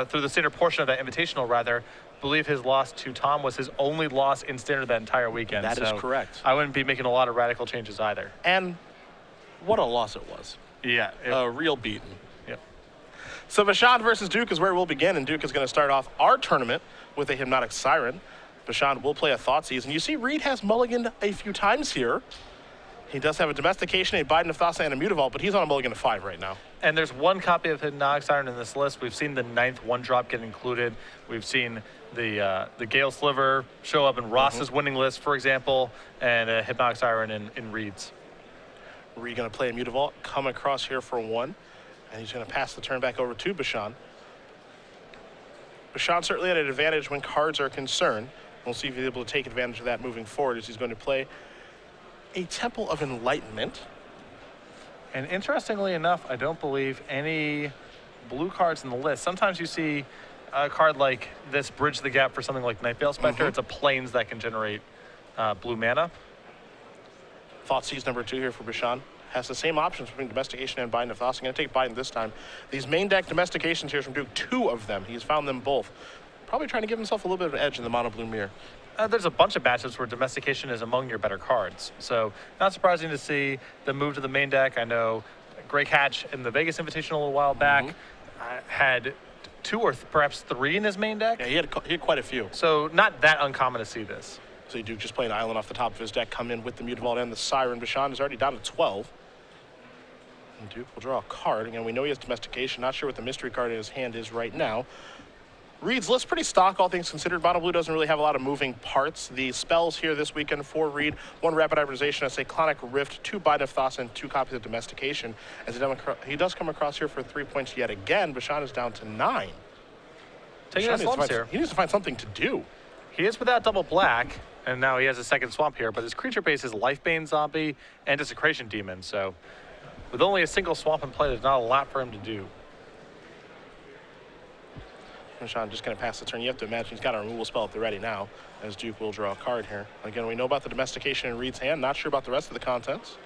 through the standard portion of that invitational, rather. Believe his loss to Tom was his only loss in standard that entire weekend. That is correct. I wouldn't be making a lot of radical changes either. And what a loss it was. Yeah. A real beating. Yep. So Bachand versus Duke is where we'll begin, and Duke is going to start off our tournament with a Hypnotic Siren. Bachand will play a Thoughtseize, and you see Reid has mulliganed a few times here. He does have a Domestication, a Biden of Thassa, and a Mutavault, but he's on a mulligan of 5 right now. And there's one copy of Hypnotic Siren in this list. We've seen the 9th one-drop get included. We've seen the Gale Sliver show up in Ross's winning list, for example, and a Hypnotic Siren in Reid's. Reid going to play a Mutavault, come across here for 1, and he's going to pass the turn back over to Bachand. Bachand certainly at an advantage when cards are concerned. We'll see if he's able to take advantage of that moving forward as he's going to play a Temple of Enlightenment. And interestingly enough, I don't believe any blue cards in the list. Sometimes you see a card like this bridge the gap for something like Nightveil Spectre. It's a plains that can generate blue mana. Thoughtseize number 2 here for Bachand. Has the same options between Domestication and Biden of Thassa. I'm going to take Biden this time. These main deck Domestications here from Duke, 2 of them. He's found them both. Probably trying to give himself a little bit of an edge in the mono blue mirror. There's a bunch of matchups where Domestication is among your better cards. So not surprising to see the move to the main deck. I know Grey Catch in the Vegas Invitational a little while back had 2 or perhaps 3 in his main deck. Yeah, he had quite a few. So not that uncommon to see this. So Duke just play an island off the top of his deck, come in with the Mutavault and the Siren. Bachand is already down to 12. And Duke will draw a card. Again, we know he has Domestication. Not sure what the mystery card in his hand is right now. Reid's list pretty stock, all things considered. Mono Blue doesn't really have a lot of moving parts. The spells here this weekend for Reid: 1 Rapid Hybridization, a Cyclonic Rift, 2 Bite of Thassa, and 2 copies of Domestication. As he does come across here for 3 points yet again. Bachand is down to 9. Taking his slumps here. He needs to find something to do. He is without double black, and now he has a second swamp here, but his creature base is Lifebane Zombie and Desecration Demon, so with only a single swamp in play, there's not a lot for him to do. Bachand just going to pass the turn. You have to imagine he's got a removal spell at the ready now, as Duke will draw a card here. Again, we know about the Domestication in Reid's hand. Not sure about the rest of the contents.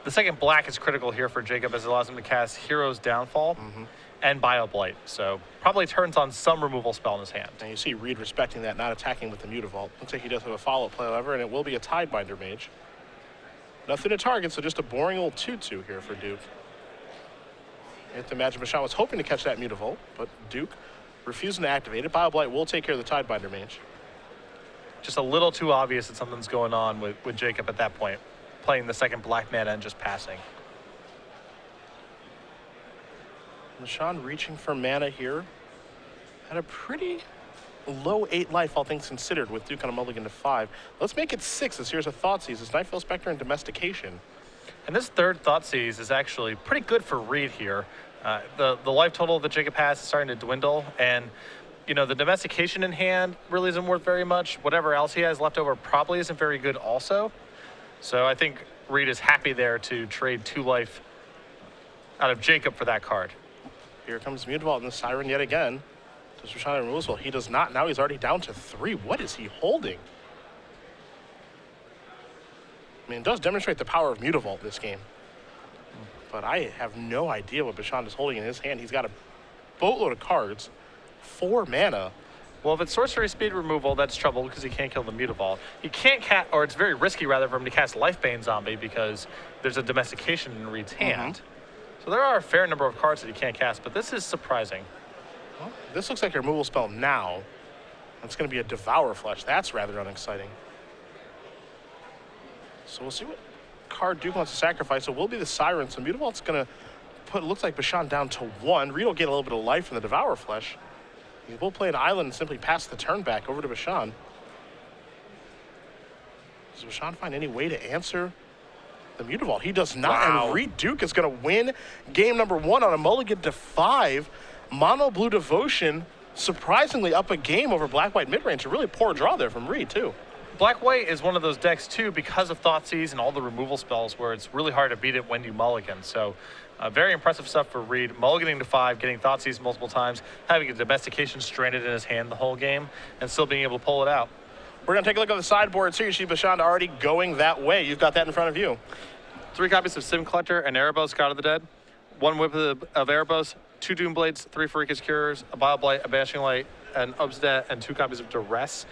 The second black is critical here for Jacob, as it allows him to cast Hero's Downfall and Bioblight. So probably turns on some removal spell in his hand. And you see Reid respecting that, not attacking with the Mutavault. Looks like he does have a follow-up play, however, and it will be a Tidebinder Mage. Nothing to target, so just a boring old 2-2 here for Duke. You have to imagine Bachand was hoping to catch that Mutavault, but Duke refusing to activate it. Bioblight will take care of the Tidebinder Mage. Just a little too obvious that something's going on with Jacob at that point, playing the second black mana and just passing. Bachand reaching for mana here. Had a pretty low 8 life, all things considered, with Duke on a mulligan to 5. Let's make it 6, as here's a Thoughtseize. It's Nightveil Spectre and Domestication. And this third Thoughtseize is actually pretty good for Reid here. The life total that Jacob has is starting to dwindle, and you know, the Domestication in hand really isn't worth very much. Whatever else he has left over probably isn't very good also. So I think Reid is happy there to trade 2 life out of Jacob for that card. Here comes Mutavault and the Siren yet again. Does Bachand remove? Well, he does not. Now he's already down to 3. What is he holding? I mean, it does demonstrate the power of Mutavault this game. But I have no idea what Bachand is holding in his hand. He's got a boatload of cards, 4 mana. Well, if it's sorcery speed removal, that's trouble because he can't kill the Mutavault. He can't cast, or it's very risky rather for him to cast Lifebane Zombie because there's a Domestication in Reid's hand. So there are a fair number of cards that he can't cast, but this is surprising. Well, this looks like a removal spell now. It's going to be a Devour Flesh. That's rather unexciting. So we'll see what card Duke wants to sacrifice. It will be the Siren. So Mutavault's going to put, looks like Bachand down to 1. Reid will get a little bit of life from the Devour Flesh. He will play an island and simply pass the turn back over to Bachand. Does Bachand find any way to answer the Mutavault? He does not. Wow. And Reid Duke is going to win game number 1 on a mulligan to 5. Mono Blue Devotion surprisingly up a game over Black-White midrange. A really poor draw there from Reid, too. Black-White is one of those decks, too, because of Thoughtseize and all the removal spells where it's really hard to beat it when you mulligan. So very impressive stuff for Reid. Mulliganing to 5, getting Thoughtseize multiple times, having a Domestication stranded in his hand the whole game, and still being able to pull it out. We're going to take a look at the sideboard. So you see Bachand already going that way. You've got that in front of you. 3 copies of Sim Collector and Erebos, God of the Dead. 1 whip of Erebos, 2 Doomblades, 3 Freakish Cures, a Bioblight, a Banishing Light, an Obsidian, and 2 copies of Duress.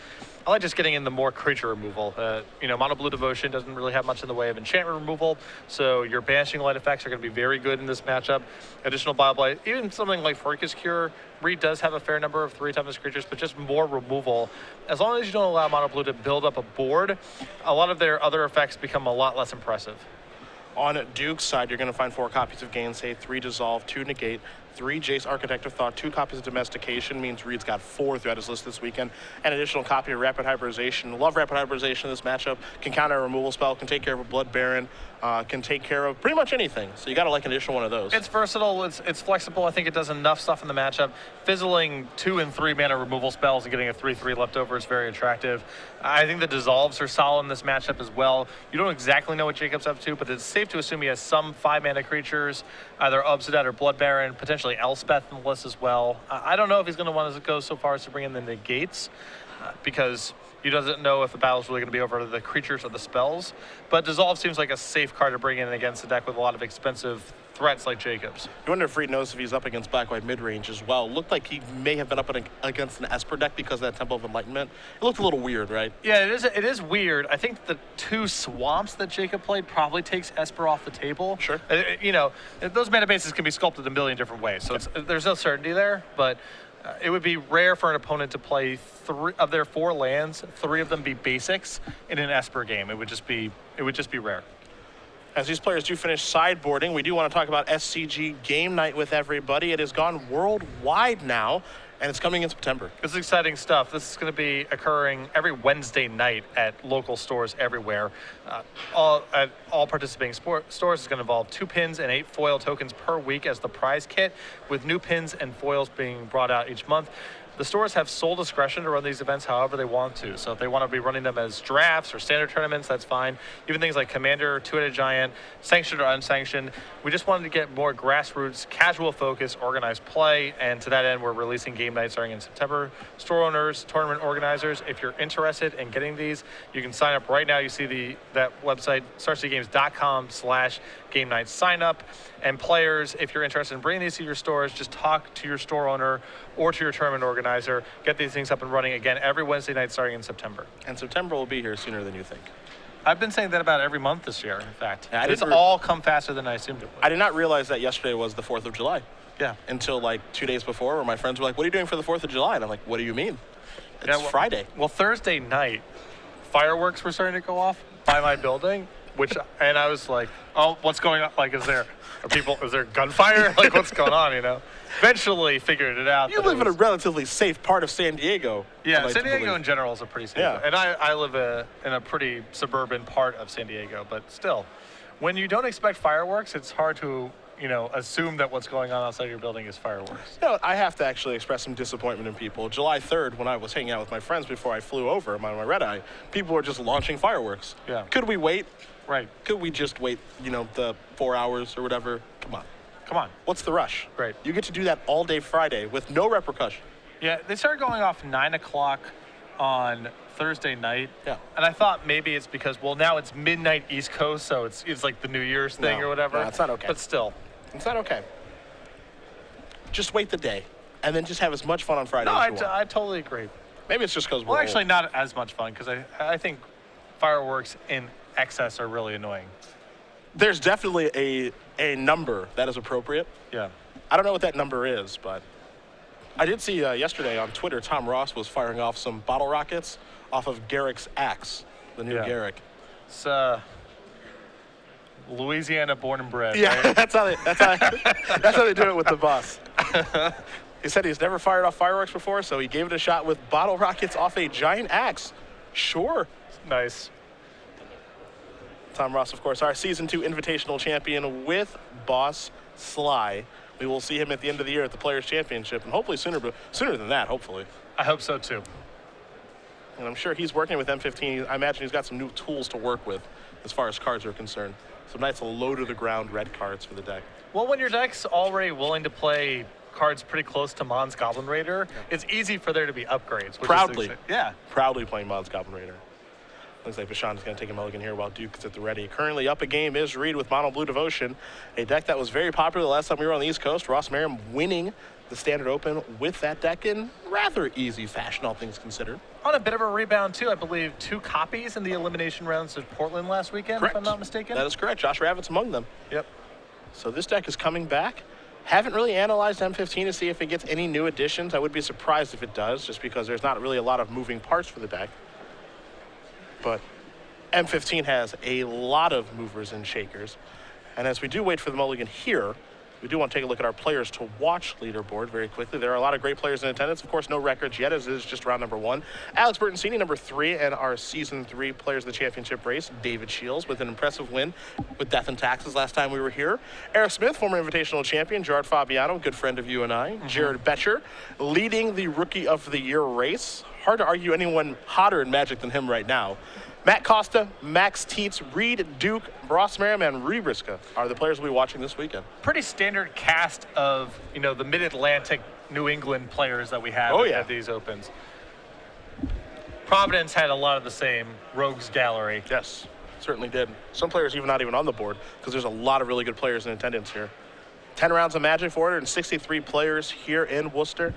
I like just getting in the more creature removal. Mono Blue Devotion doesn't really have much in the way of enchantment removal, so your Banishing Light effects are going to be very good in this matchup. Additional Bioblight, even something like Freakish Cure, Reid does have a fair number of 3 toughness creatures, but just more removal. As long as you don't allow Mono Blue to build up a board, a lot of their other effects become a lot less impressive. On Duke's side, you're going to find 4 copies of Gainsay, 3 Dissolve, 2 Negate, 3 Jace Architect of Thought, 2 copies of Domestication, means Reid's got 4 throughout his list this weekend. An additional copy of Rapid Hybridization. Love Rapid Hybridization in this matchup. Can counter a removal spell, can take care of a Blood Baron, can take care of pretty much anything. So you got to like an additional one of those. It's versatile, it's flexible. I think it does enough stuff in the matchup. Fizzling 2 and 3 mana removal spells and getting a 3/3 left over is very attractive. I think the Dissolves are solid in this matchup as well. You don't exactly know what Jacob's up to, but it's safe to assume he has some 5 mana creatures, either Obsidian or Blood Baron, potentially Elspeth in the list as well. I don't know if he's going to want to go so far as to bring in the Negates, because he doesn't know if the battle's really going to be over the creatures or the spells. But Dissolve seems like a safe card to bring in against a deck with a lot of expensive threats like Jacob's. You wonder if Reid knows if he's up against Black-White mid-range as well. Looked like he may have been up against an Esper deck because of that Temple of Enlightenment. It looked a little weird, right? Yeah, it is weird. I think the 2 swamps that Jacob played probably takes Esper off the table. Sure. Those mana bases can be sculpted a million different ways, so there's no certainty there, but it would be rare for an opponent to play 3 of their 4 lands, 3 of them be basics in an Esper game. It would just be rare. As these players do finish sideboarding, we do want to talk about SCG Game Night with everybody. It has gone worldwide now, and it's coming in September. This is exciting stuff. This is going to be occurring every Wednesday night at local stores everywhere. All participating stores is going to involve 2 pins and 8 foil tokens per week as the prize kit, with new pins and foils being brought out each month. The stores have sole discretion to run these events however they want to. So if they want to be running them as drafts or standard tournaments, that's fine. Even things like Commander, Two-Headed Giant, sanctioned or unsanctioned. We just wanted to get more grassroots, casual focus, organized play. And to that end, we're releasing game nights starting in September. Store owners, tournament organizers, if you're interested in getting these, you can sign up right now. You see that website, starcitygames.com/game night sign up. And players, if you're interested in bringing these to your stores, just talk to your store owner or to your tournament organizer. Get these things up and running again every Wednesday night starting in September. And September will be here sooner than you think. I've been saying that about every month this year, in fact. Yeah, it's all come faster than I assumed it would. I did not realize that yesterday was the 4th of July. Yeah. Until like 2 days before, where my friends were like, "What are you doing for the 4th of July?" And I'm like, "What do you mean? It's Friday." Well, Thursday night, fireworks were starting to go off by my building, and I was like, "Oh, what's going on? Like, is there gunfire? Like, what's going on?" Eventually figured it out. You live in a relatively safe part of San Diego. Yeah, San Diego in general is a pretty safe. Yeah. And I live in a pretty suburban part of San Diego, but still, when you don't expect fireworks, it's hard to assume that what's going on outside your building is fireworks. I have to actually express some disappointment in people. July 3rd, when I was hanging out with my friends before I flew over on my red eye, people were just launching fireworks. Yeah. Could we wait? Right. Could we just wait, the 4 hours or whatever? Come on. What's the rush? Right. You get to do that all day Friday with no repercussion. Yeah, they started going off 9 o'clock on Thursday night. Yeah. And I thought maybe it's because, now it's midnight East Coast, so it's like the New Year's thing or whatever. No, it's not okay. But still. It's not okay. Just wait the day, and then just have as much fun on Friday as you want. I totally agree. Maybe it's just because we're actually old. not as much fun, because I think fireworks in excess are really annoying. There's definitely a number that is appropriate. Yeah. I don't know what that number is, but I did see yesterday on Twitter, Tom Ross was firing off some bottle rockets off of Garrick's axe, the new Garrick. It's Louisiana born and bred. Yeah, right? that's how they do it with the boss. He said he's never fired off fireworks before, so he gave it a shot with bottle rockets off a giant axe. Sure. Nice. Tom Ross, of course, our Season 2 Invitational Champion with Boss Sly. We will see him at the end of the year at the Players' Championship, and hopefully sooner than that, hopefully. I hope so, too. And I'm sure he's working with M15. I imagine he's got some new tools to work with as far as cards are concerned. Some nice low-to-the-ground red cards for the deck. Well, when your deck's already willing to play cards pretty close to Mon's Goblin Raider, it's easy for there to be upgrades. Proudly. Yeah. Proudly playing Mon's Goblin Raider. Looks like Bachand is going to take a mulligan here while Duke is at the ready. Currently up a game is Reid with Mono Blue Devotion, a deck that was very popular the last time we were on the East Coast. Ross Merriam winning the Standard Open with that deck in rather easy fashion, all things considered. On a bit of a rebound, too. I believe 2 copies in the elimination rounds of Portland last weekend, Correct. if I'm not mistaken. That is correct. Josh Ravitz among them. Yep. So this deck is coming back. Haven't really analyzed M15 to see if it gets any new additions. I would be surprised if it does, just because there's not really a lot of moving parts for the deck. But M15 has a lot of movers and shakers. And as we do wait for the mulligan here, we do want to take a look at our players to watch leaderboard very quickly. There are a lot of great players in attendance. Of course, no records yet, as it is just round number 1. Alex Bertoncini, number 3, and our Season 3 Players of the Championship race, David Shields, with an impressive win with Death and Taxes last time we were here. Eric Smith, former Invitational champion. Gerard Fabiano, good friend of you and I. Jared Betcher, leading the Rookie of the Year race. Hard to argue anyone hotter in Magic than him right now. Matt Costa, Max Teets, Reid, Duke, Ross Merriam, and Rebriska are the players we'll be watching this weekend. Pretty standard cast of, the Mid-Atlantic New England players that we have at these Opens. Providence had a lot of the same rogues gallery. Yes, certainly did. Some players even not even on the board, because there's a lot of really good players in attendance here. 10 rounds of Magic, 463 players here in Worcester.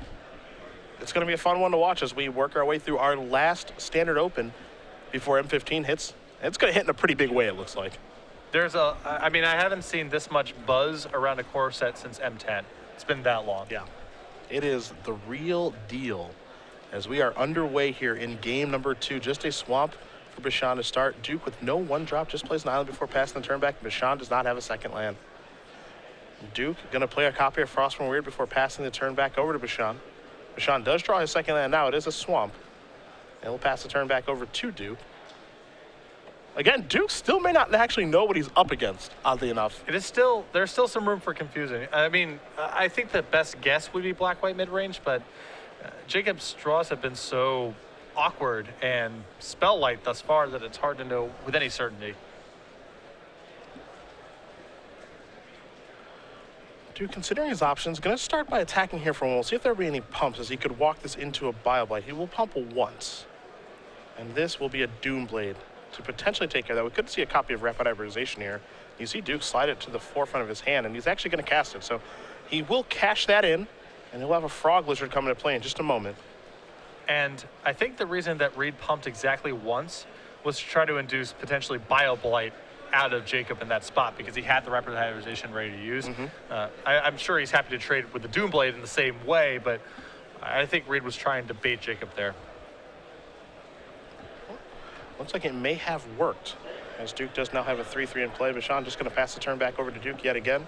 It's going to be a fun one to watch as we work our way through our last Standard Open before M15 hits. It's going to hit in a pretty big way, it looks like. I haven't seen this much buzz around a core set since M10. It's been that long. Yeah, it is the real deal as we are underway here in game number 2. Just a swamp for Bachand to start. Duke with no 1-drop, just plays an island before passing the turn back. Bachand does not have a second land. Duke going to play a copy of Frostborn Weird before passing the turn back over to Bachand. Bachand does draw his second land now. It is a swamp. And we'll pass the turn back over to Duke. Again, Duke still may not actually know what he's up against, oddly enough. There's still some room for confusion. I think the best guess would be black-white mid-range, but Jacob's draws have been so awkward and spell-light thus far that it's hard to know with any certainty. Duke, considering his options, going to start by attacking here for one. We'll see if there'll be any pumps, as he could walk this into a Bioblight. He will pump once. And this will be a Doomblade to potentially take care of that. We could see a copy of Rapid Hybridization here. You see Duke slide it to the forefront of his hand, and he's actually going to cast it. So he will cash that in, and he'll have a Frog Lizard come into play in just a moment. And I think the reason that Reid pumped exactly once was to try to induce potentially Bioblight out of Jacob in that spot, because he had the Rapid Hybridization ready to use. I'm sure he's happy to trade with the Doomblade in the same way, but I think Reid was trying to bait Jacob there. Looks like it may have worked, as Duke does now have a 3-3 in play. Bachand just going to pass the turn back over to Duke yet again.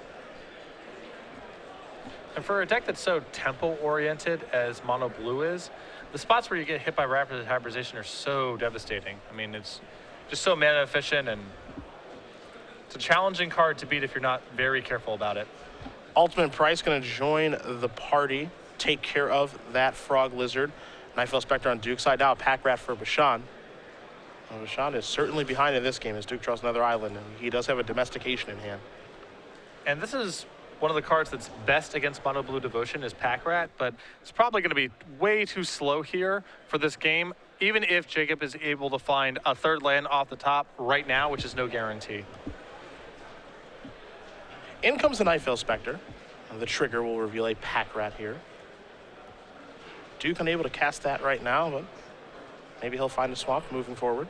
And for a deck that's so tempo-oriented as Mono Blue is, the spots where you get hit by Rapid Hybridization are so devastating. It's just so mana efficient, and it's a challenging card to beat if you're not very careful about it. Ultimate Price going to join the party, take care of that Frog Lizard. Nightfell Spectre on Duke's side now, a Pack Rat for Bachand. Bachand is certainly behind in this game as Duke draws another island, and he does have a Domestication in hand. And this is one of the cards that's best against Mono Blue Devotion is Pack Rat, but it's probably going to be way too slow here for this game, even if Jacob is able to find a third land off the top right now, which is no guarantee. In comes the Nightfell Spectre. The trigger will reveal a Pack Rat here. Duke unable to cast that right now, but maybe he'll find a swamp moving forward.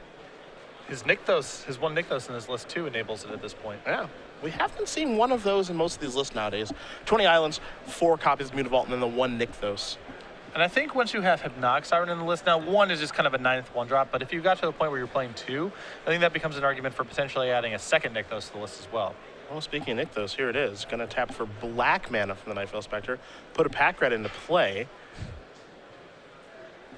His one Nykthos in his list too enables it at this point. Yeah, we haven't seen one of those in most of these lists nowadays. 20 islands, 4 copies of Mutavault, and then the 1 Nykthos. And I think once you have Hypnotic Siren in the list, now 1 is just kind of a 9th 1-drop, but if you got to the point where you're playing 2, I think that becomes an argument for potentially adding a second Nykthos to the list as well. Well, speaking of Nykthos, here it is. Going to tap for black mana from the Nightfell Spectre, put a Pack Rat into play.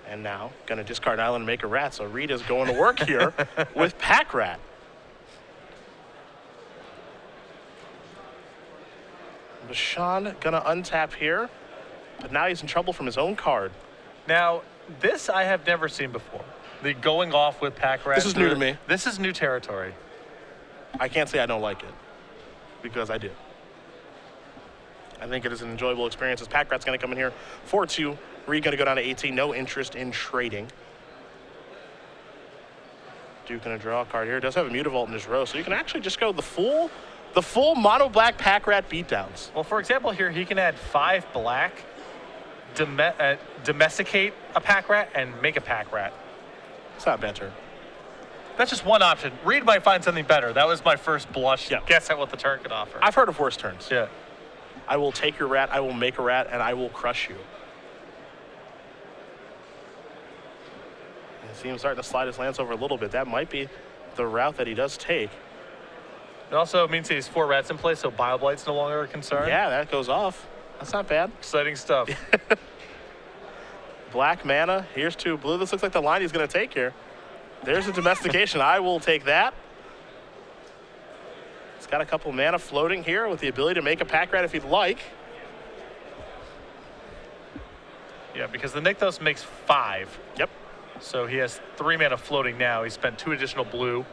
And now, going to discard island and make a rat. So Reid is going to work here with Pack Rat. Bachand going to untap here, but now he's in trouble from his own card. Now, this I have never seen before. The going off with Pack Rat. This is new to me. This is new territory. I can't say I don't like it, because I do. I think it is an enjoyable experience as Pack Rat's going to come in here 4-2. Reid going to go down to 18. No interest in trading. Duke gonna draw a card here. It does have a Mutavault in his row, so you can actually just go the full mono black pack rat beatdowns. Well, for example, here he can add 5 black, domesticate a pack rat, and make a pack rat. It's not a bad turn. That's just one option. Reid might find something better. That was my first blush Yeah. guess at what the turn could offer. I've heard of worse turns. Yeah. I will take your rat, I will make a rat, and I will crush you. You see him starting to slide his lands over a little bit. That might be the route that he does take. It also means he has 4 rats in place, so Bioblight's no longer a concern. Yeah, that goes off. That's not bad. Exciting stuff. Black mana, here's 2 blue. This looks like the line he's gonna take here. There's a domestication. I will take that. It's got a couple mana floating here with the ability to make a pack rat if he'd like. Yeah, because the Nykthos makes 5. Yep. So he has 3 mana floating now. He spent 2 additional blue,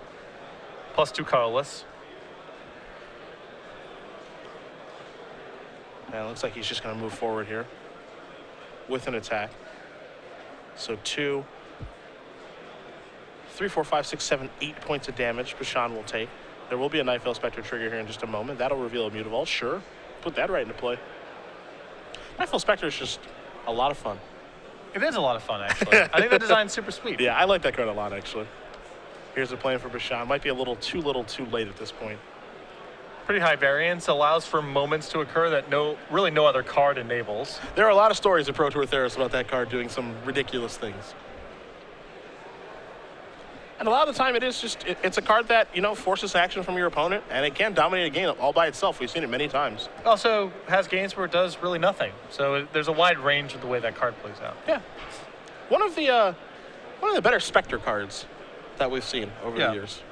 plus 2 colorless. And it looks like he's just going to move forward here with an attack. So 2, 3, 4, 5, 6, 7, 8 points of damage Bachand will take. There will be a Nightveil Spectre trigger here in just a moment. That'll reveal a Mutavault. Sure. Put that right into play. Nightveil Spectre is just a lot of fun. It is a lot of fun, actually. I think the design's super sweet. Yeah, I like that card a lot, actually. Here's the plan for Bachand. Might be a little too late at this point. Pretty high variance, allows for moments to occur that really no other card enables. There are a lot of stories of Pro Tour Theros about that card doing some ridiculous things. And a lot of the time it's a card that, forces action from your opponent, and it can dominate a game all by itself. We've seen it many times. It also has games where it does really nothing. So there's a wide range of the way that card plays out. Yeah. One of the better Spectre cards that we've seen over the years.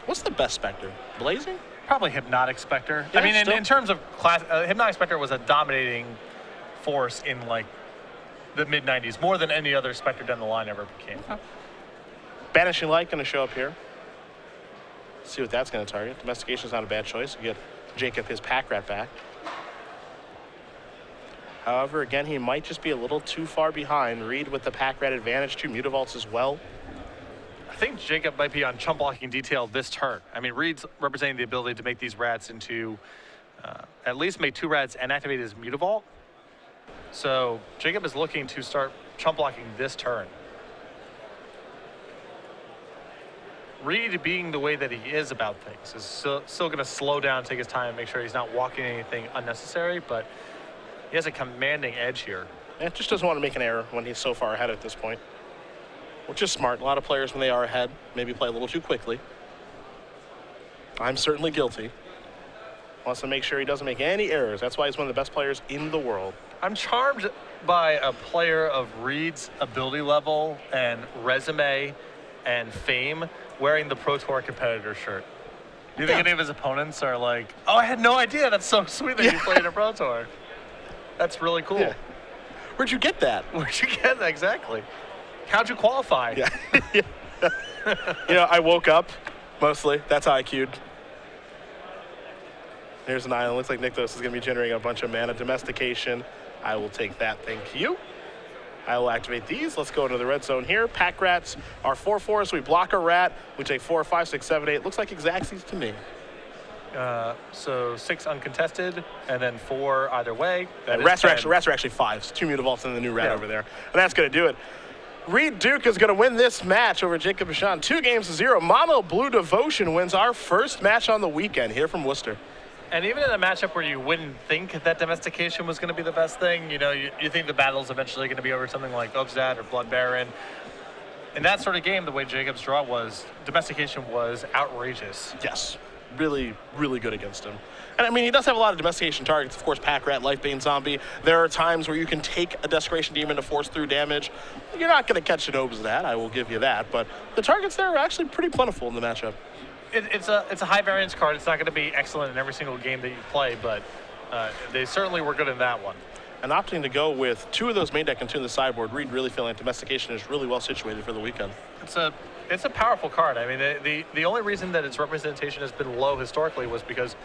What's the best Spectre? Blazing? Probably Hypnotic Spectre. Yeah, I mean, still. in terms of class, Hypnotic Spectre was a dominating force in the mid-90s, more than any other Spectre down the line ever became. Banishing Light going to show up here. See what that's going to target. Domestication's not a bad choice. You get Jacob his pack rat back. However, again, he might just be a little too far behind. Reid with the pack rat advantage, 2 Mutavaults as well. I think Jacob might be on chump blocking detail this turn. I mean, Reid's representing the ability to make these rats into, at least make 2 rats and activate his Mutavault. So Jacob is looking to start chump blocking this turn. Reid, being the way that he is about things, is still going to slow down, take his time, and make sure he's not walking anything unnecessary, but he has a commanding edge here. And just doesn't want to make an error when he's so far ahead at this point. Which is smart. A lot of players, when they are ahead, maybe play a little too quickly. I'm certainly guilty. Wants to make sure he doesn't make any errors. That's why he's one of the best players in the world. I'm charmed by a player of Reid's ability level and resume and fame wearing the Pro Tour competitor shirt. Do you think any of his opponents are like, oh, I had no idea. That's so sweet that you played in a Pro Tour. That's really cool. Yeah. Where'd you get that? Where'd you get that? Exactly. How'd you qualify? Yeah. I woke up, mostly. That's how I queued. Here's an island. Looks like Nykthos is going to be generating a bunch of mana. Domestication. I will take that. Thank you. I will activate these. Let's go into the red zone here. Pack rats are 4/4, so we block a rat. We take 4, 5, 6, 7, 8. Looks like Exactsies to me. So 6 uncontested, and then 4 either way. Rats are actually 5s. 2 Mutavaults and the new rat over there. And that's going to do it. Reid Duke is going to win this match over Jacob Bachand. 2-0. Mono Blue Devotion wins our first match on the weekend here from Worcester. And even in a matchup where you wouldn't think that domestication was going to be the best thing, you think the battle's eventually going to be over something like Obzdad or Blood Baron. In that sort of game, the way Jacob's draw was, domestication was outrageous. Yes. Really, really good against him. And I mean, he does have a lot of domestication targets. Of course, Pack Rat, Lifebane Zombie. There are times where you can take a Desecration Demon to force through damage. You're not going to catch an Obzdad, I will give you that. But the targets there are actually pretty plentiful in the matchup. It's a high variance card. It's not going to be excellent in every single game that you play, but they certainly were good in that one. And opting to go with 2 of those main deck and 2 in the sideboard, Reid really feeling like domestication is really well situated for the weekend. It's a powerful card. I mean, the only reason that its representation has been low historically was because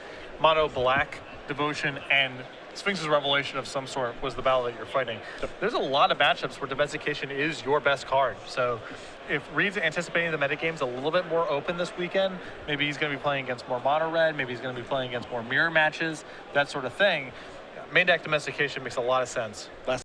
mono black devotion and Sphinx's revelation of some sort was the battle that you're fighting. There's a lot of matchups where Domestication is your best card. So if Reid's anticipating the metagame's a little bit more open this weekend, maybe he's going to be playing against more mono red, maybe he's going to be playing against more mirror matches, that sort of thing. Main deck Domestication makes a lot of sense.